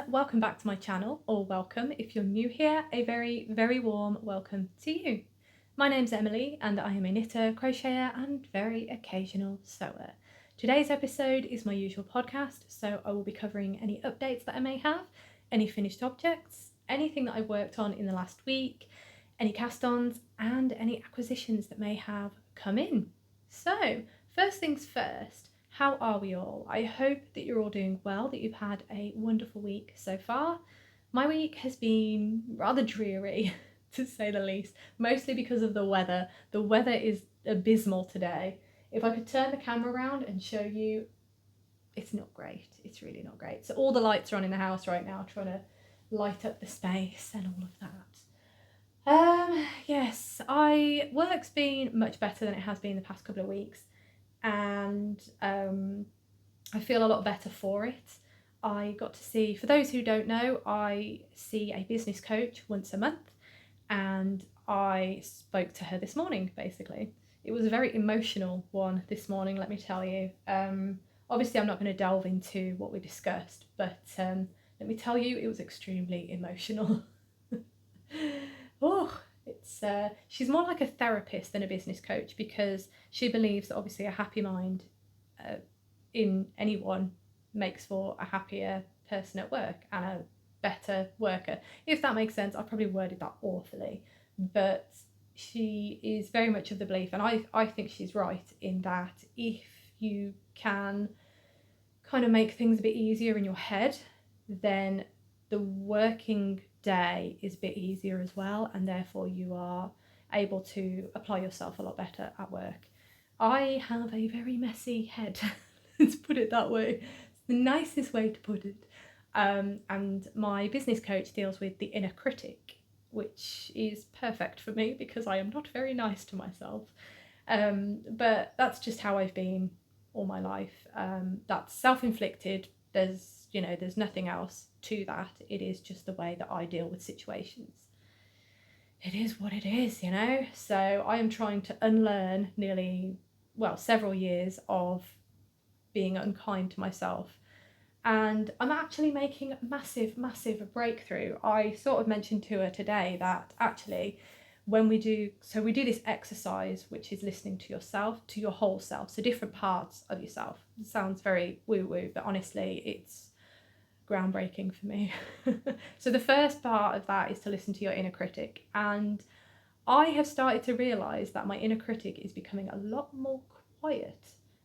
everyone, welcome back to my channel, or welcome if you're new here, a very, very warm welcome to you. My name's Emily and I am a knitter, crocheter and very occasional sewer. Today's episode is my usual podcast, so I will be covering any updates that I may have, any finished objects, anything that I've worked on in the last week, any cast-ons and any acquisitions that may have come in. So, first things first. How are we all? I hope that you're all doing well, that you've had a wonderful week so far. My week has been rather dreary, to say the least, mostly because of the weather. The weather is abysmal today. If I could turn the camera around and show you, it's not great. It's really not great. So all the lights are on in the house right now, trying to light up the space and all of that. Yes, work's been much better than it has been the past couple of weeks. And I feel a lot better for it. I got to see, for those who don't know, I see a business coach once a month, and I spoke to her this morning, basically. It was a very emotional one this morning, let me tell you. Obviously, I'm not going to delve into what we discussed, but let me tell you, it was extremely emotional. Oh, she's more like a therapist than a business coach, because she believes that obviously a happy mind in anyone makes for a happier person at work and a better worker. If that makes sense, I probably worded that awfully, but she is very much of the belief, and I think she's right, in that if you can kind of make things a bit easier in your head, then the working day is a bit easier as well, and therefore you are able to apply yourself a lot better at work. I have a very messy head, let's put it that way. It's the nicest way to put it. And my business coach deals with the inner critic, which is perfect for me because I am not very nice to myself. But that's just how I've been all my life. That's self-inflicted. There's nothing else to that. It is just the way that I deal with situations. It is what it is, So I am trying to unlearn several years of being unkind to myself. And I'm actually making a massive, massive breakthrough. I sort of mentioned to her today that actually when we do this exercise, which is listening to yourself, to your whole self, so different parts of yourself. It sounds very woo-woo, but honestly, it's groundbreaking for me. So the first part of that is to listen to your inner critic, and I have started to realise that my inner critic is becoming a lot more quiet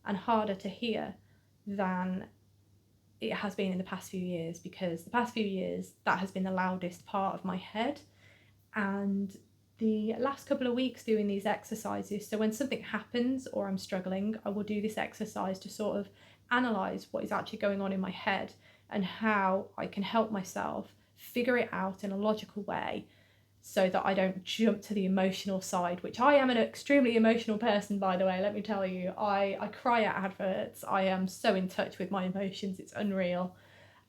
and harder to hear than it has been in the past few years, because the past few years that has been the loudest part of my head. And the last couple of weeks doing these exercises, so when something happens or I'm struggling, I will do this exercise to sort of analyse what is actually going on in my head and how I can help myself figure it out in a logical way so that I don't jump to the emotional side, which I am an extremely emotional person, by the way, let me tell you. I cry at adverts. I am so in touch with my emotions, it's unreal.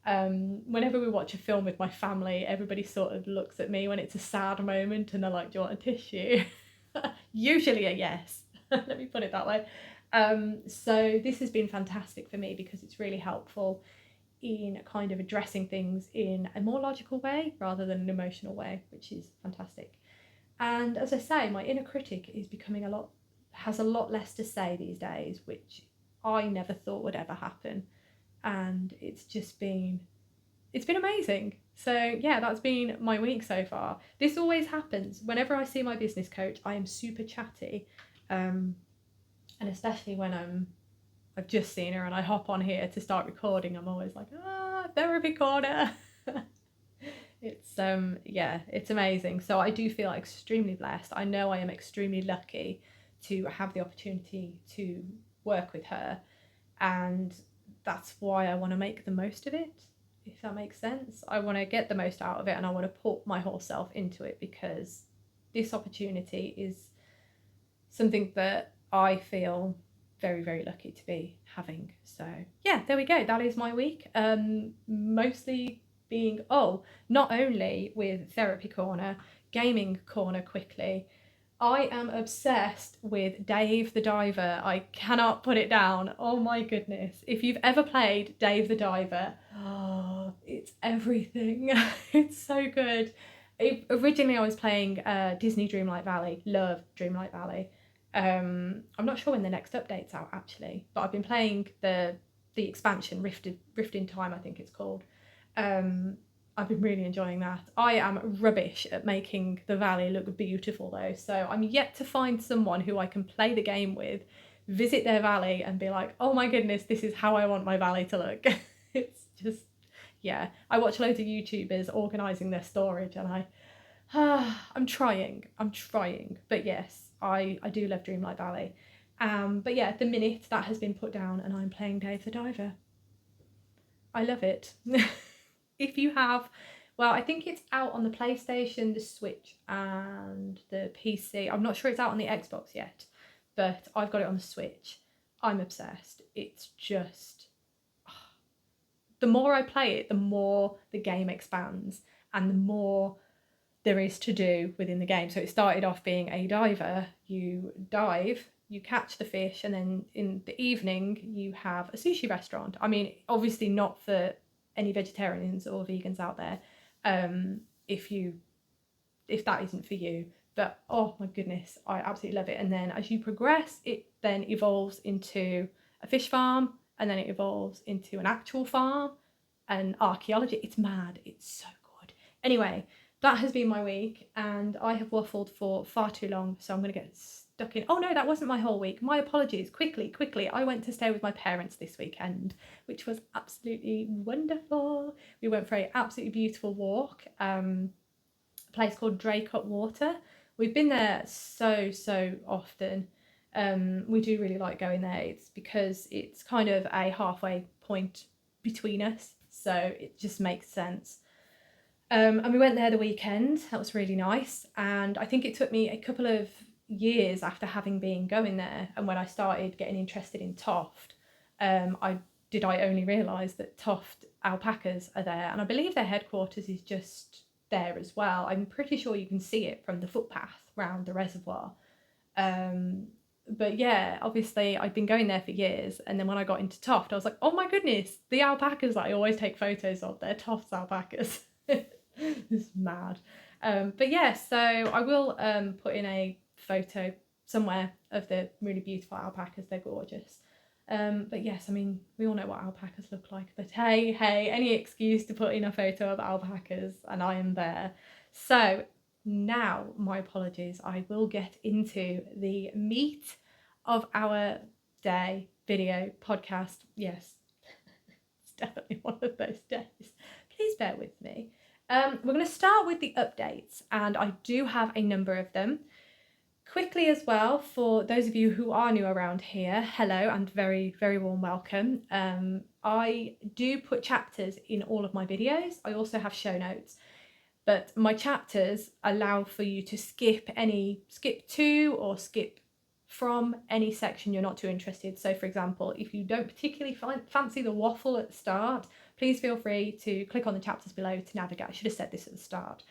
Whenever we watch a film with my family, everybody sort of looks at me when it's a sad moment and they're like, do you want a tissue? Usually a yes, let me put it that way. So this has been fantastic for me because it's really helpful in kind of addressing things in a more logical way rather than an emotional way, which is fantastic. And as I say, my inner critic is has a lot less to say these days, which I never thought would ever happen. And it's been amazing. So yeah, that's been my week so far. This always happens whenever I see my business coach. I am super chatty, and especially when I've just seen her and I hop on here to start recording, I'm always like, therapy corner. It's amazing. So I do feel extremely blessed. I know I am extremely lucky to have the opportunity to work with her, and that's why I want to make the most of it, if that makes sense. I want to get the most out of it, and I want to put my whole self into it, because this opportunity is something that I feel very, very lucky to be having. So yeah, there we go. That is my week. Mostly being, not only with Therapy Corner, Gaming Corner quickly, I am obsessed with Dave the Diver. I cannot put it down. Oh my goodness. If you've ever played Dave the Diver, It's everything. It's so good. Originally I was playing Disney Dreamlight Valley. Love Dreamlight Valley. I'm not sure when the next update's out actually, but I've been playing the expansion, Rift in Time, I think it's called. I've been really enjoying that. I am rubbish at making the valley look beautiful though, so I'm yet to find someone who I can play the game with, visit their valley and be like, oh my goodness, this is how I want my valley to look. It's just, yeah. I watch loads of YouTubers organising their storage and I'm trying. But yes, I do love Dreamlight Valley. But yeah, at the minute that has been put down and I'm playing Dave the Diver. I love it. If you have, well, I think it's out on the PlayStation, the Switch and the PC. I'm not sure it's out on the Xbox yet, but I've got it on the Switch. I'm obsessed. It's just, the more I play it, the more the game expands and the more there is to do within the game. So it started off being a diver. You dive, you catch the fish, and then in the evening you have a sushi restaurant. I mean, obviously not for any vegetarians or vegans out there, if that isn't for you. But oh my goodness, I absolutely love it. And then as you progress, it then evolves into a fish farm, and then it evolves into an actual farm and archaeology. It's mad. It's so good. Anyway, that has been my week and I have waffled for far too long, so I'm going to get stuck in. Oh no, that wasn't my whole week. My apologies. Quickly. I went to stay with my parents this weekend, which was absolutely wonderful. We went for an absolutely beautiful walk, a place called Draycott Water. We've been there so often. We do really like going there. It's because it's kind of a halfway point between us, so it just makes sense. And we went there the weekend. That was really nice. And I think it took me a couple of years after having been going there, and when I started getting interested in Toft, I only realise that Toft alpacas are there, and I believe their headquarters is just there as well. I'm pretty sure you can see it from the footpath round the reservoir. But yeah, obviously I'd been going there for years, and then when I got into Toft, I was like, oh my goodness, the alpacas that I always take photos of, they're Toft's alpacas. It's mad. But yeah, so I will put in a photo somewhere of the really beautiful alpacas. They're gorgeous. But yes, I mean, we all know what alpacas look like, but hey, any excuse to put in a photo of alpacas and I am there. So now, my apologies, I will get into the meat of our day, video, podcast. Yes, it's definitely one of those days. Please bear with me. We're going to start with the updates, and I do have a number of them. Quickly as well, for those of you who are new around here, hello and very, very warm welcome. I do put chapters in all of my videos. I also have show notes, but my chapters allow for you to skip to or skip from any section you're not too interested. So for example, if you don't particularly fancy the waffle at the start, please feel free to click on the chapters below to navigate. I should have said this at the start.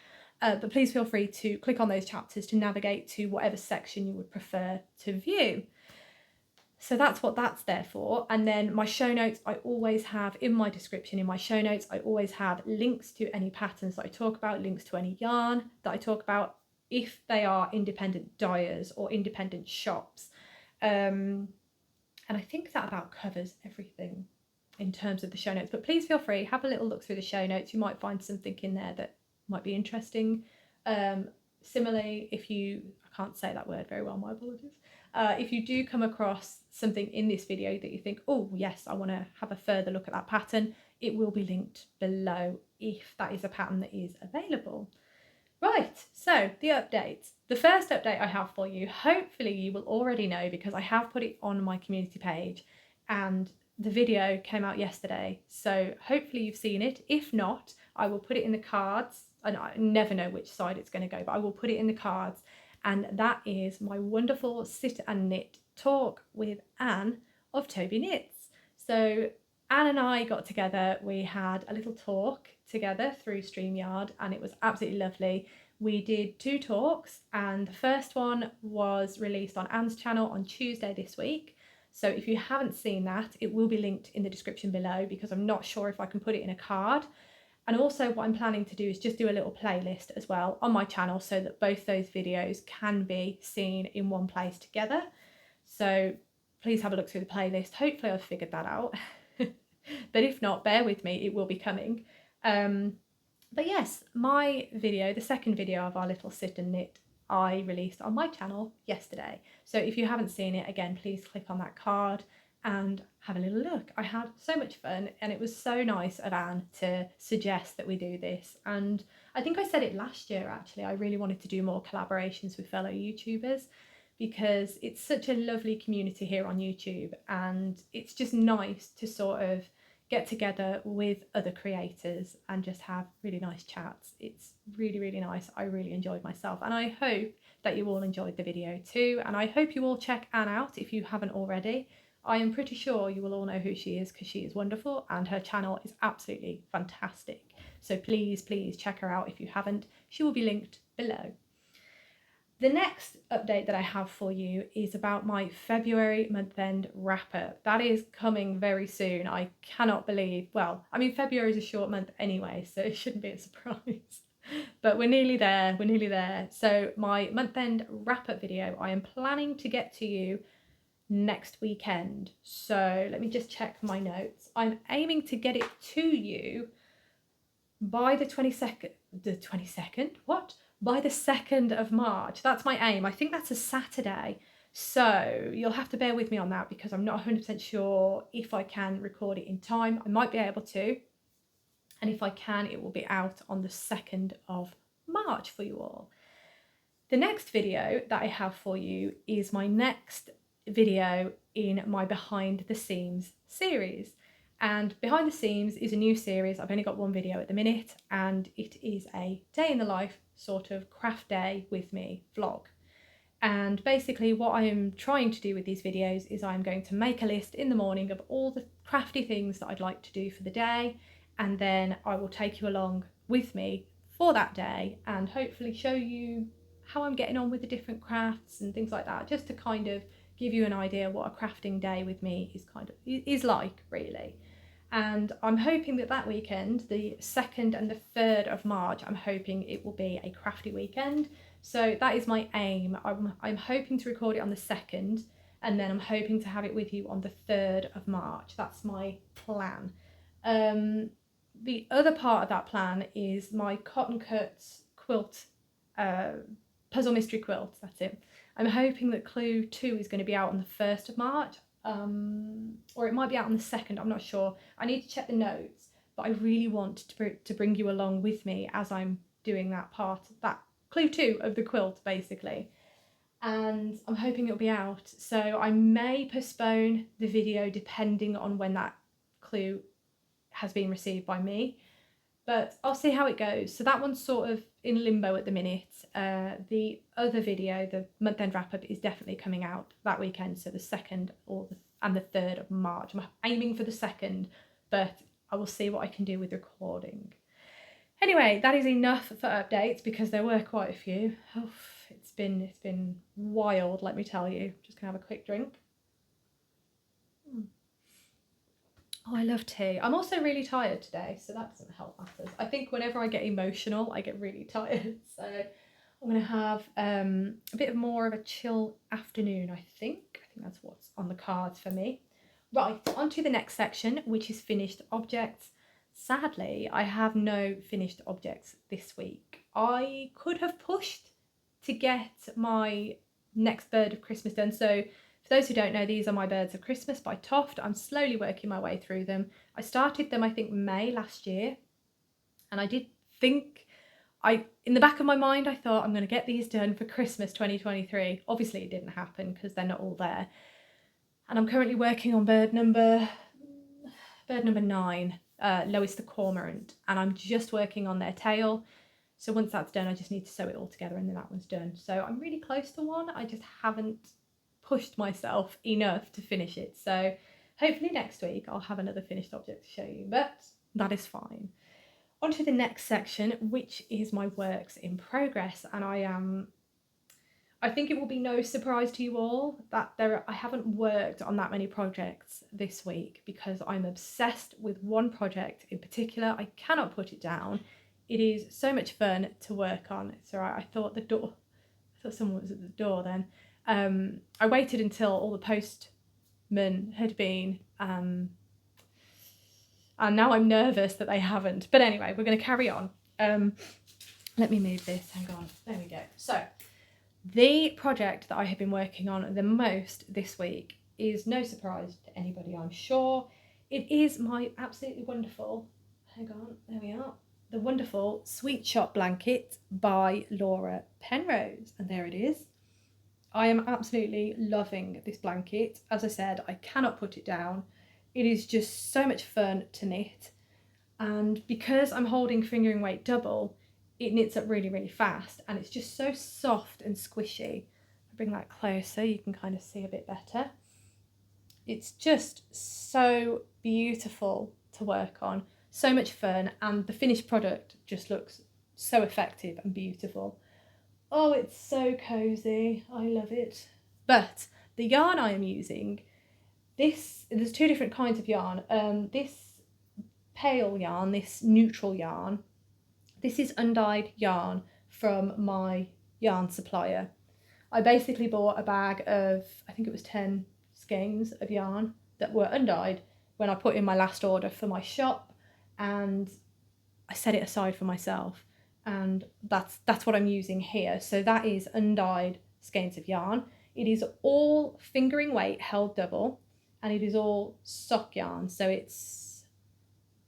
But please feel free to click on those chapters to navigate to whatever section you would prefer to view. So that's what that's there for. And then my show notes, I always have in my description, in my show notes, I always have links to any patterns that I talk about, links to any yarn that I talk about, if they are independent dyers or independent shops. And I think that about covers everything in terms of the show notes. But please feel free, have a little look through the show notes. You might find something in there that might be interesting. Similarly, I can't say that word very well, my apologies. If you do come across something in this video that you think, oh yes, I want to have a further look at that pattern, it will be linked below if that is a pattern that is available. Right, so the updates. The first update I have for you, hopefully you will already know because I have put it on my community page and the video came out yesterday, so hopefully you've seen it. If not, I will put it in the cards, and I never know which side it's going to go, but I will put it in the cards, and that is my wonderful sit and knit talk with Anne of Toby Knits. So Anne and I got together, we had a little talk together through StreamYard, and it was absolutely lovely. We did 2 talks, and the first one was released on Anne's channel on Tuesday this week. So if you haven't seen that, it will be linked in the description below because I'm not sure if I can put it in a card. And also what I'm planning to do is just do a little playlist as well on my channel so that both those videos can be seen in one place together. So please have a look through the playlist. Hopefully I've figured that out. But if not, bear with me, it will be coming. But yes, my video, the second video of our little sit and knit, I released on my channel yesterday. So if you haven't seen it, again, please click on that card and have a little look. I had so much fun, and it was so nice of Anne to suggest that we do this. And I think I said it last year actually, I really wanted to do more collaborations with fellow YouTubers because it's such a lovely community here on YouTube, and it's just nice to sort of get together with other creators and just have really nice chats. It's really, really nice. I really enjoyed myself, and I hope that you all enjoyed the video too, and I hope you all check Anne out if you haven't already. I am pretty sure you will all know who she is because she is wonderful and her channel is absolutely fantastic. So please, please check her out if you haven't. She will be linked below. The next update that I have for you is about my February month-end wrap-up. That is coming very soon. I cannot believe, well, I mean, February is a short month anyway, so it shouldn't be a surprise. But we're nearly there, we're nearly there. So my month-end wrap-up video, I am planning to get to you next weekend. So let me just check my notes. I'm aiming to get it to you by the 22nd, what? By the 2nd of March. That's my aim. I think that's a Saturday. So you'll have to bear with me on that because I'm not 100% sure if I can record it in time. I might be able to. And if I can, it will be out on the 2nd of March for you all. The next video that I have for you is my next video in my behind the scenes series, and behind the scenes is a new series. I've only got one video at the minute, and it is a day in the life sort of craft day with me vlog. And basically what I am trying to do with these videos is I'm going to make a list in the morning of all the crafty things that I'd like to do for the day, and then I will take you along with me for that day and hopefully show you how I'm getting on with the different crafts and things like that, just to kind of give you an idea what a crafting day with me is like, really. And I'm hoping that that weekend, the 2nd and the 3rd of March, I'm hoping it will be a crafty weekend. So that is my aim. I'm hoping to record it on the 2nd, and then I'm hoping to have it with you on the 3rd of March. That's my plan. The other part of that plan is my cotton cuts quilt, puzzle mystery quilt, that's it. I'm hoping that Clue 2 is going to be out on the 1st of March, or it might be out on the 2nd, I'm not sure. I need to check the notes, but I really want to bring you along with me as I'm doing that part, that Clue 2 of the quilt, basically. And I'm hoping it'll be out, so I may postpone the video depending on when that clue has been received by me. But I'll see how it goes. So that one's sort of in limbo at the minute. The other video, the month-end wrap-up, is definitely coming out that weekend, so the 2nd and the 3rd of March. I'm aiming for the 2nd, but I will see what I can do with recording. Anyway, that is enough for updates because there were quite a few. Oof, it's been wild, let me tell you. Just gonna have a quick drink. Oh, I love tea. I'm also really tired today, so that doesn't help matters. I think whenever I get emotional, I get really tired. So I'm going to have a bit more of a chill afternoon, I think. I think that's what's on the cards for me. Right, on to the next section, which is finished objects. Sadly, I have no finished objects this week. I could have pushed to get my next bird of Christmas done. So for those who don't know, these are my Birds of Christmas by Toft. I'm slowly working my way through them. I started them, I think, May last year. And I did think, in the back of my mind, I thought I'm going to get these done for Christmas 2023. Obviously, it didn't happen because they're not all there. And I'm currently working on bird number 9, Lois the Cormorant. And I'm just working on their tail. So once that's done, I just need to sew it all together and then that one's done. So I'm really close to one. I just haven't pushed myself enough to finish it, so hopefully next week I'll have another finished object to show you, but that is fine. On to the next section, which is my works in progress, and I I think it will be no surprise to you all that I haven't worked on that many projects this week because I'm obsessed with one project in particular. I cannot put it down. It is so much fun to work on. It's all right. I thought someone was at the door then. I waited until all the postmen had been, and now I'm nervous that they haven't. But anyway, we're going to carry on. Let me move this. Hang on. There we go. So, the project that I have been working on the most this week is no surprise to anybody, I'm sure. It is my absolutely wonderful, hang on, there we are, the wonderful Sweet Shop blanket by Laura Penrose. And there it is. I am absolutely loving this blanket. As I said, I cannot put it down. It is just so much fun to knit. And because I'm holding fingering weight double, it knits up really, really fast, and it's just so soft and squishy. I'll bring that closer, you can kind of see a bit better. It's just so beautiful to work on, so much fun, and the finished product just looks so effective and beautiful. Oh, it's so cozy, I love it. But the yarn I am using, there's two different kinds of yarn. This pale yarn, this neutral yarn, this is undyed yarn from my yarn supplier. I basically bought a bag of, I think it was 10 skeins of yarn that were undyed when I put in my last order for my shop, and I set it aside for myself, and that's what I'm using here. So that is undyed skeins of yarn. It is all fingering weight held double, and it is all sock yarn. So it's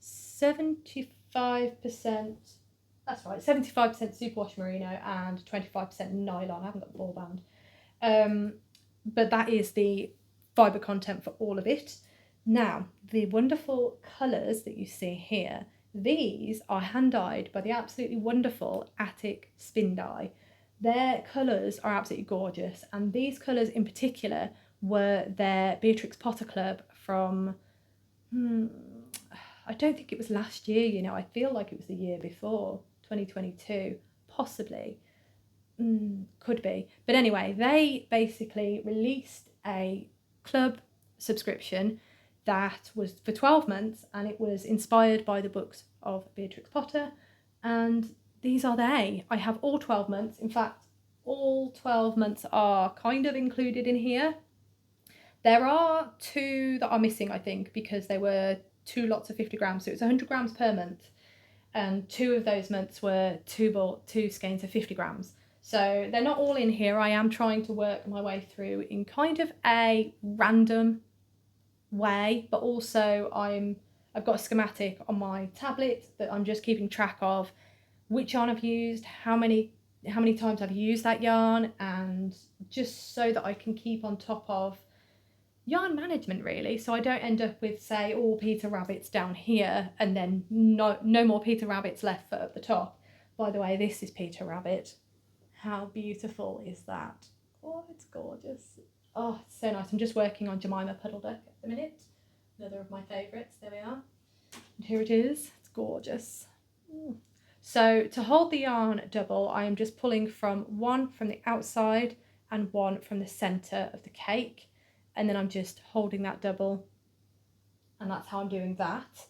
75%, that's right, 75% superwash merino and 25% nylon. I haven't got the ball band. But that is the fibre content for all of it. Now, the wonderful colours that you see here, these are hand dyed by the absolutely wonderful Attic Spin Dye. Their colours are absolutely gorgeous, and these colours in particular were their Beatrix Potter Club from, I don't think it was last year, you know, I feel like it was the year before, 2022, possibly, could be. But anyway, they basically released a club subscription that was for 12 months, and it was inspired by the books of Beatrix Potter, and these are they. I have all 12 months. In fact, all 12 months are kind of included in here. There are 2 that are missing, I think, because they were 2 lots of 50 grams, so it's 100 grams per month, and 2 of those months were 2 skeins of 50 grams. So they're not all in here. I am trying to work my way through in kind of a random way, but also I've got a schematic on my tablet that I'm just keeping track of which yarn I've used, how many times I've used that yarn, and just so that I can keep on top of yarn management, really, so I don't end up with, say, all Peter Rabbits down here and then no more Peter Rabbits left for up the top. By the way, this is Peter Rabbit. How beautiful is that? Oh, it's gorgeous. Oh, it's so nice. I'm just working on Jemima Puddle Duck at the minute. Another of my favourites. There we are. And here it is. It's gorgeous. So to hold the yarn double, I am just pulling from one from the outside and one from the centre of the cake. And then I'm just holding that double. And that's how I'm doing that.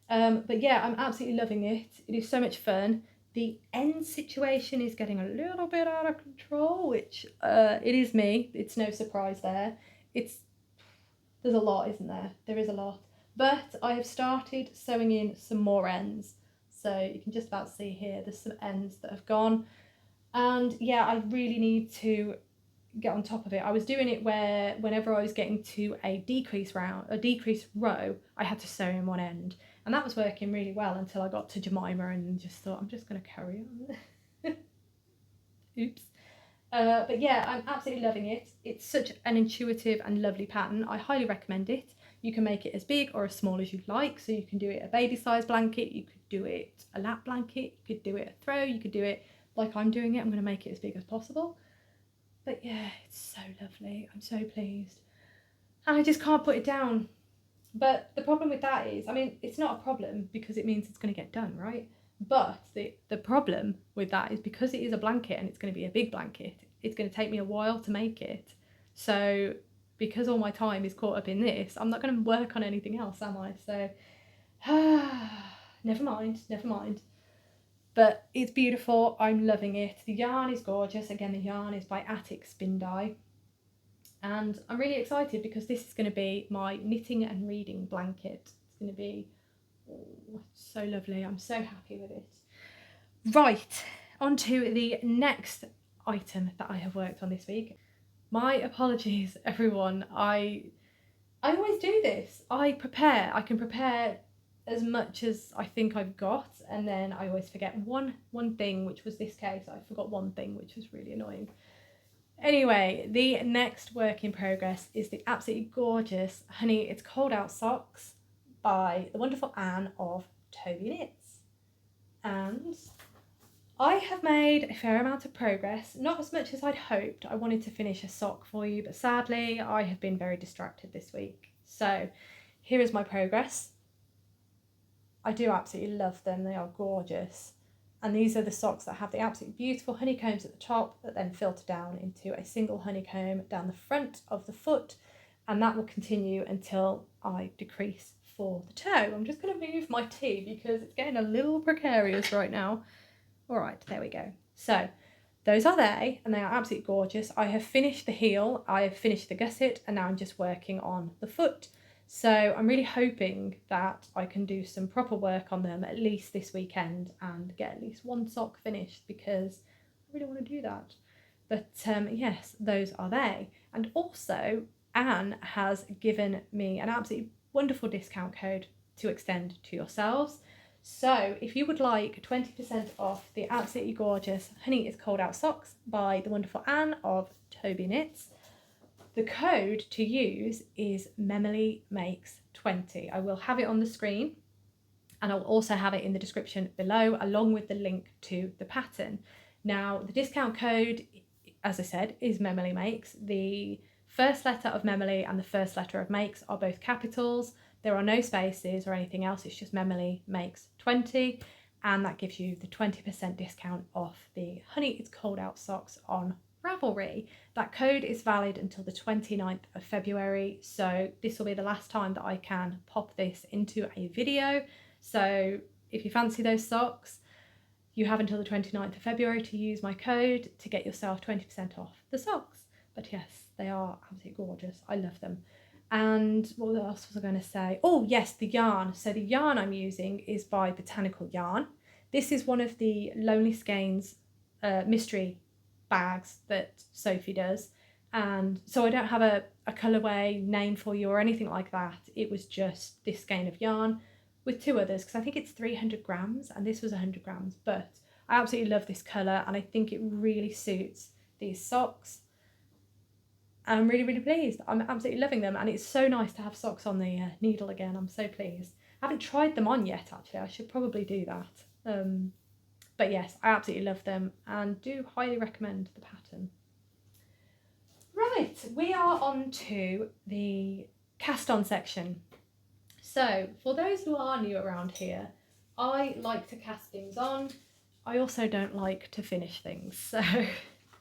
But yeah, I'm absolutely loving it. It is so much fun. The end situation is getting a little bit out of control, which it is me. It's no surprise there. There's a lot, isn't there? There is a lot. But I have started sewing in some more ends. So you can just about see here, there's some ends that have gone. And yeah, I really need to get on top of it. I was doing it where whenever I was getting to a decrease row, I had to sew in one end. And that was working really well until I got to Jemima and just thought, I'm just going to carry on. Oops. But yeah, I'm absolutely loving it. It's such an intuitive and lovely pattern. I highly recommend it. You can make it as big or as small as you'd like. So you can do it a baby size blanket, you could do it a lap blanket, you could do it a throw, you could do it like I'm doing it. I'm going to make it as big as possible. But yeah, it's so lovely. I'm so pleased. And I just can't put it down. But the problem with that is, I mean, it's not a problem because it means it's going to get done, right? But the problem with that is because it is a blanket and it's going to be a big blanket, it's going to take me a while to make it. So because all my time is caught up in this, I'm not going to work on anything else, am I? So never mind. But it's beautiful. I'm loving it. The yarn is gorgeous. Again, the yarn is by Attic Spin Dye. And I'm really excited because this is going to be my knitting and reading blanket. It's going to be so lovely. I'm so happy with it. Right, on to the next item that I have worked on this week. My apologies, everyone. I always do this. I can prepare as much as I think I've got, and then I always forget one thing, which was this case. I forgot one thing, which was really annoying. Anyway, the next work in progress is the absolutely gorgeous Honey It's Cold Out socks by the wonderful Anne of Toby Knits. And I have made a fair amount of progress, not as much as I'd hoped. I wanted to finish a sock for you, but sadly I have been very distracted this week. So here is my progress. I do absolutely love them. They are gorgeous. And these are the socks that have the absolutely beautiful honeycombs at the top that then filter down into a single honeycomb down the front of the foot. And that will continue until I decrease for the toe. I'm just going to move my tea because it's getting a little precarious right now. All right, there we go. So those are they, and they are absolutely gorgeous. I have finished the heel, I have finished the gusset, and now I'm just working on the foot. So I'm really hoping that I can do some proper work on them at least this weekend and get at least one sock finished, because I really want to do that. But yes, those are they. And also, Anne has given me an absolutely wonderful discount code to extend to yourselves. So if you would like 20% off the absolutely gorgeous Honey It's Cold Out socks by the wonderful Anne of Toby Knits, the code to use is MemilyMakes20. I will have it on the screen, and I'll also have it in the description below along with the link to the pattern. Now, the discount code, as I said, is MemilyMakes. The first letter of Memily and the first letter of Makes are both capitals. There are no spaces or anything else. It's just MemilyMakes20, and that gives you the 20% discount off the Honey It's Cold Out socks on Ravelry. That code is valid until the 29th of February, so this will be the last time that I can pop this into a video. So if you fancy those socks, you have until the 29th of February to use my code to get yourself 20% off the socks. But yes, they are absolutely gorgeous. I love them. And what else was I going to say? Oh yes, the yarn. So the yarn I'm using is by Botanical Yarn. This is one of the Lonely Skeins mystery bags that Sophie does, and so I don't have a colourway name for you or anything like that. It was just this skein of yarn with two others, because I think it's 300 grams and this was 100 grams, but I absolutely love this colour and I think it really suits these socks. I'm really pleased. I'm absolutely loving them, and it's so nice to have socks on the needle again. I'm so pleased. I haven't tried them on yet, actually. I should probably do that. But yes, I absolutely love them and do highly recommend the pattern. Right, we are on to the cast on section. So for those who are new around here, I like to cast things on. I also don't like to finish things, so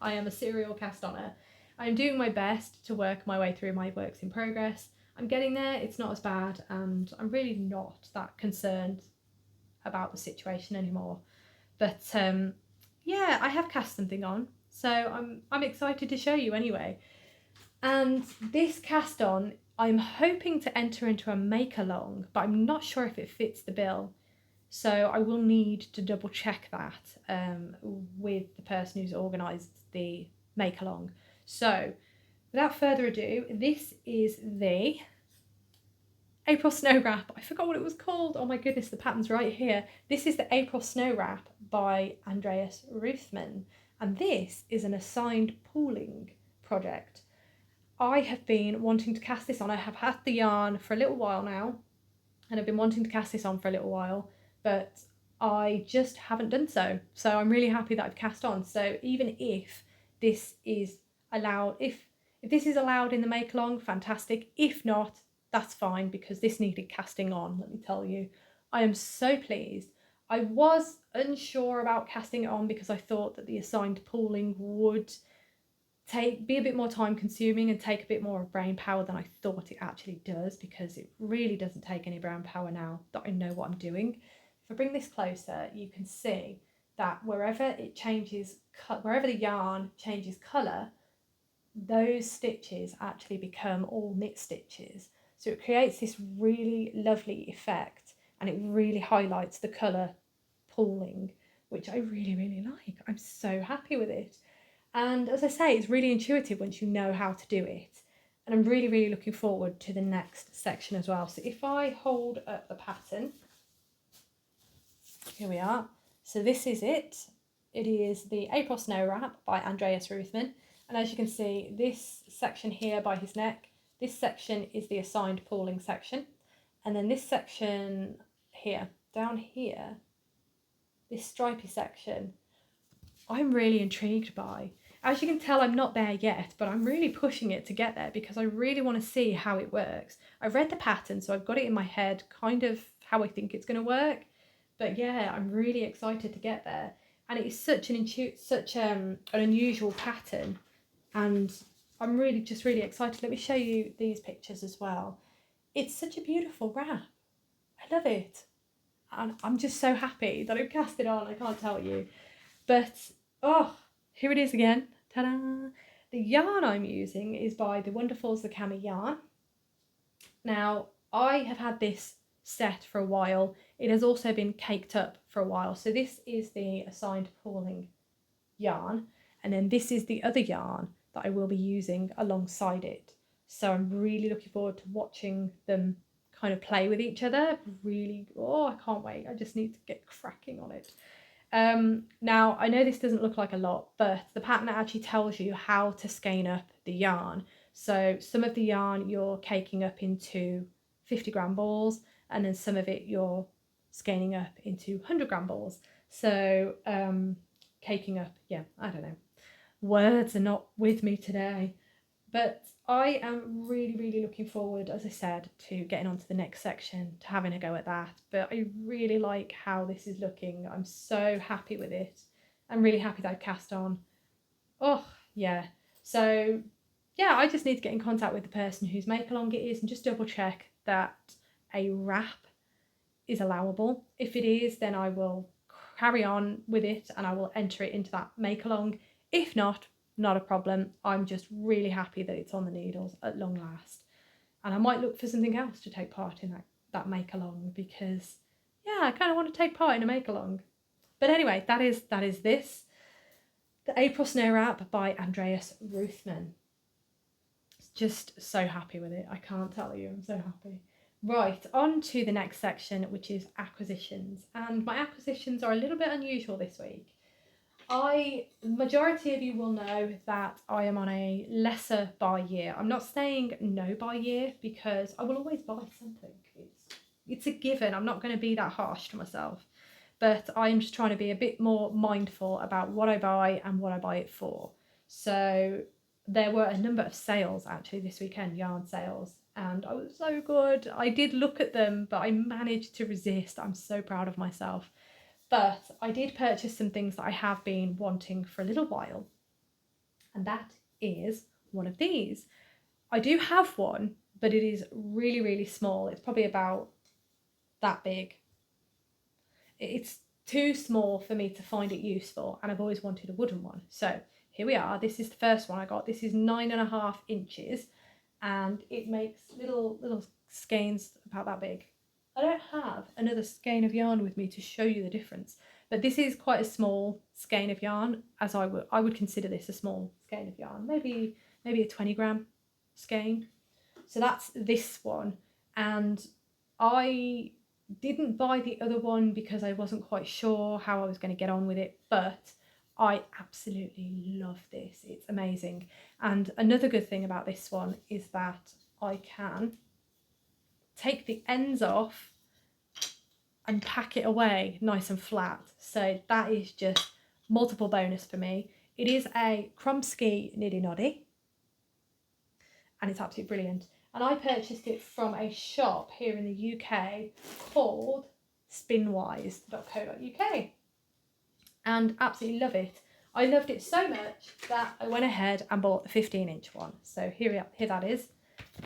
I am a serial cast oner. I'm doing my best to work my way through my works in progress. I'm getting there, it's not as bad, and I'm really not that concerned about the situation anymore. But yeah, I have cast something on, so I'm excited to show you anyway. And this cast on, I'm hoping to enter into a make along, but I'm not sure if it fits the bill. So I will need to double check that with the person who's organised the make along. So without further ado, this is the April Snow Wrap. I forgot what it was called. Oh my goodness, the pattern's right here. This is the April Snow Wrap by Andreas Ruthman, and this is an assigned pooling project. I have been wanting to cast this on. I have had the yarn for a little while now, and I've been wanting to cast this on for a little while, but I just haven't done so. So I'm really happy that I've cast on. So even if this is allowed, if this is allowed in the make along, fantastic. If not, that's fine, because this needed casting on, let me tell you. I am so pleased. I was unsure about casting it on because I thought that the assigned pooling would be a bit more time consuming and take a bit more of brain power than I thought it actually does, because it really doesn't take any brain power now that I know what I'm doing. If I bring this closer, you can see that wherever the yarn changes colour, those stitches actually become all knit stitches. So it creates this really lovely effect, and it really highlights the colour pooling, which I really, really like. I'm so happy with it. And as I say, it's really intuitive once you know how to do it. And I'm really, really looking forward to the next section as well. So if I hold up the pattern, here we are. So this is it. It is the April Snow Wrap by Andreas Ruthman. And as you can see, this section here by his neck, this section is the assigned pooling section. And then this section here, down here, this stripy section, I'm really intrigued by. As you can tell, I'm not there yet, but I'm really pushing it to get there because I really want to see how it works. I've read the pattern, so I've got it in my head, kind of how I think it's going to work. But yeah, I'm really excited to get there. And it is such an unusual pattern, and I'm really excited. Let me show you these pictures as well. It's such a beautiful wrap. I love it. And I'm just so happy that I've cast it on, I can't tell you. But, oh, here it is again. Ta-da! The yarn I'm using is by the Wonderfuls The Cami Yarn. Now, I have had this set for a while. It has also been caked up for a while. So this is the assigned pooling yarn. And then this is the other yarn that I will be using alongside it. So I'm really looking forward to watching them kind of play with each other. Really, oh, I can't wait. I just need to get cracking on it. Now, I know this doesn't look like a lot, but the pattern actually tells you how to skein up the yarn. So some of the yarn you're caking up into 50-gram balls, and then some of it you're skeining up into 100-gram balls. So caking up, yeah, I don't know. Words are not with me today. But I am really, really looking forward, as I said, to getting on to the next section, to having a go at that. But I really like how this is looking. I'm so happy with it. I'm really happy that I've cast on. Oh, yeah. So, yeah, I just need to get in contact with the person whose make-along it is and just double check that a wrap is allowable. If it is, then I will carry on with it and I will enter it into that make-along. If not a problem. I'm just really happy that it's on the needles at long last. And I might look for something else to take part in that make-along, because, yeah, I kind of want to take part in a make-along. But anyway, that is this. The April Snow Wrap by Andreas Ruthman. Just so happy with it. I can't tell you. I'm so happy. Right, on to the next section, which is acquisitions. And my acquisitions are a little bit unusual this week. The majority of you will know that I am on a lesser buy year. I'm not saying no buy year, because I will always buy something. It's a given. I'm not going to be that harsh to myself. But I'm just trying to be a bit more mindful about what I buy and what I buy it for. So there were a number of sales actually this weekend, yarn sales, and I was so good. I did look at them, but I managed to resist. I'm so proud of myself. But I did purchase some things that I have been wanting for a little while. And that is one of these. I do have one, but it is really, really small. It's probably about that big. It's too small for me to find it useful, and I've always wanted a wooden one. So here we are. This is the first one I got. This is 9.5 inches, and it makes little skeins about that big. I don't have another skein of yarn with me to show you the difference, but this is quite a small skein of yarn, as I would consider this a small skein of yarn, maybe a 20-gram skein. So that's this one, and I didn't buy the other one because I wasn't quite sure how I was going to get on with it, but I absolutely love this. It's amazing. And another good thing about this one is that I can take the ends off and pack it away nice and flat. So that is just multiple bonus for me. It is a Kromsky Niddy Noddy, and it's absolutely brilliant. And I purchased it from a shop here in the UK called spinwise.co.uk, and absolutely love it. I loved it so much that I went ahead and bought the 15-inch one. So here that is.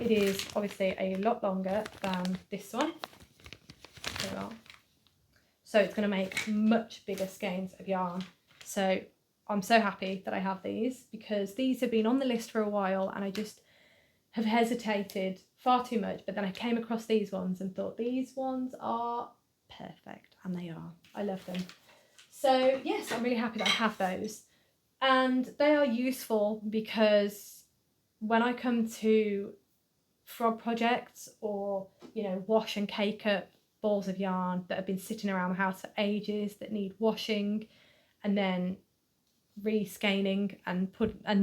It is obviously a lot longer than this one. There we are. So it's going to make much bigger skeins of yarn. So I'm so happy that I have these, because these have been on the list for a while and I just have hesitated far too much. But then I came across these ones and thought these ones are perfect, and they are. I love them. So yes, I'm really happy that I have those. And they are useful because when I come to frog projects, or, you know, wash and cake up balls of yarn that have been sitting around the house for ages that need washing and then rescanning and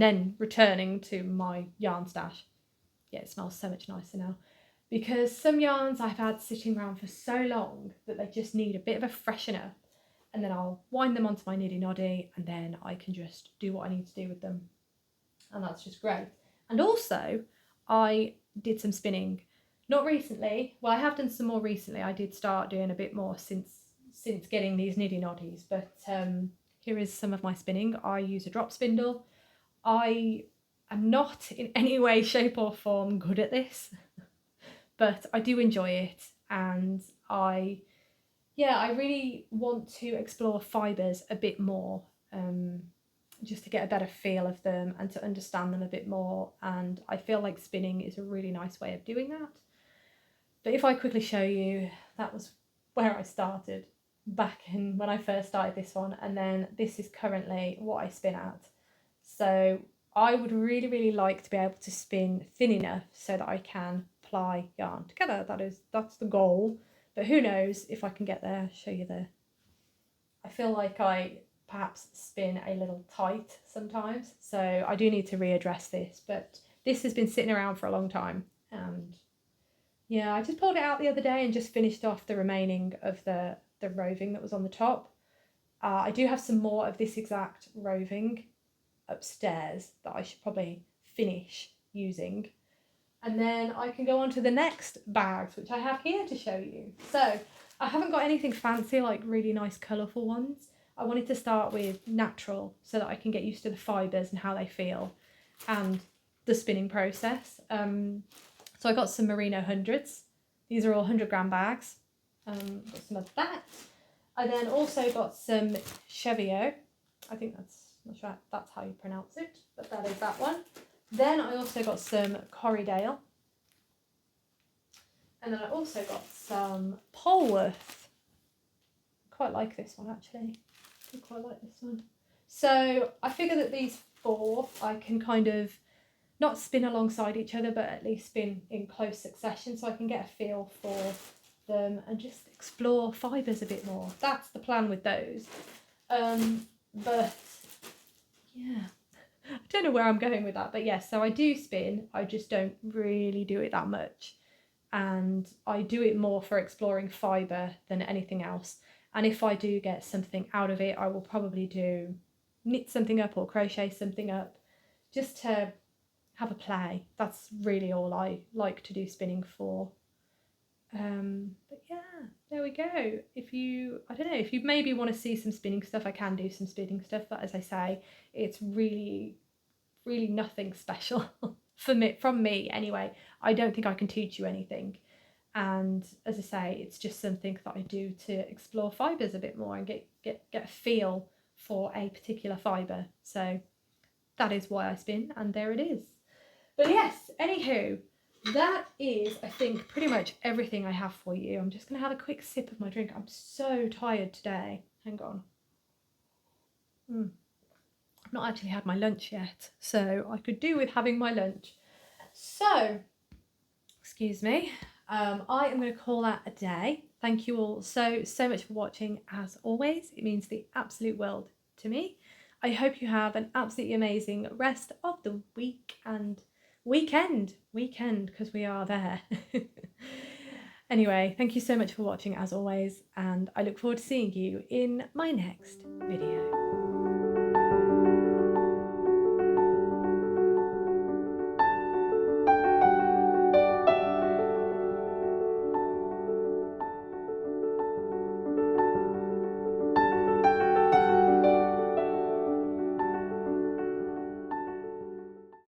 then returning to my yarn stash. Yeah, it smells so much nicer now, because some yarns I've had sitting around for so long that they just need a bit of a freshen up, and then I'll wind them onto my niddy noddy and then I can just do what I need to do with them, and that's just great. And also I did some spinning, not recently, well I have done some more recently. I did start doing a bit more since getting these niddy noddies, but here is some of my spinning. I use a drop spindle. I am not in any way, shape or form good at this, but I do enjoy it, and I really want to explore fibres a bit more, just to get a better feel of them and to understand them a bit more, and I feel like spinning is a really nice way of doing that. But if I quickly show you, that was where I started back in when I first started this one, and then this is currently what I spin at. So I would really like to be able to spin thin enough so that I can ply yarn together. That's the goal, but who knows if I can get there. I'll show you there. I feel like I perhaps spin a little tight sometimes, so I do need to readdress this, but this has been sitting around for a long time, and yeah, I just pulled it out the other day and just finished off the remaining of the roving that was on the top. I do have some more of this exact roving upstairs that I should probably finish using, and then I can go on to the next bags, which I have here to show you. So I haven't got anything fancy, like really nice colourful ones. I wanted to start with natural so that I can get used to the fibres and how they feel and the spinning process. So I got some Merino 100s. These are all 100-gram bags. Got some of that. I then also got some Chevio. I think not sure that's how you pronounce it, but that is that one. Then I also got some Corriedale. And then I also got some Polworth. Quite like this one actually. I quite like this one. So I figure that these four I can kind of not spin alongside each other, but at least spin in close succession, so I can get a feel for them and just explore fibres a bit more. That's the plan with those. But yeah, I don't know where I'm going with that, but yes, so I do spin, I just don't really do it that much, and I do it more for exploring fibre than anything else. And if I do get something out of it, I will probably knit something up or crochet something up just to have a play. That's really all I like to do spinning for. But yeah, there we go. If you maybe want to see some spinning stuff, I can do some spinning stuff, but as I say, it's really nothing special from me anyway. I don't think I can teach you anything, and as I say, it's just something that I do to explore fibres a bit more and get a feel for a particular fibre. So that is why I spin, and there it is. But yes, anywho, that is, I think, pretty much everything I have for you. I'm just going to have a quick sip of my drink. I'm so tired today. Hang on. I've not actually had my lunch yet, so I could do with having my lunch. So, excuse me, I am going to call that a day. Thank you all so much for watching, as always. It means the absolute world to me. I hope you have an absolutely amazing rest of the week and weekend, because we are there. Anyway, thank you so much for watching, as always, and I look forward to seeing you in my next video.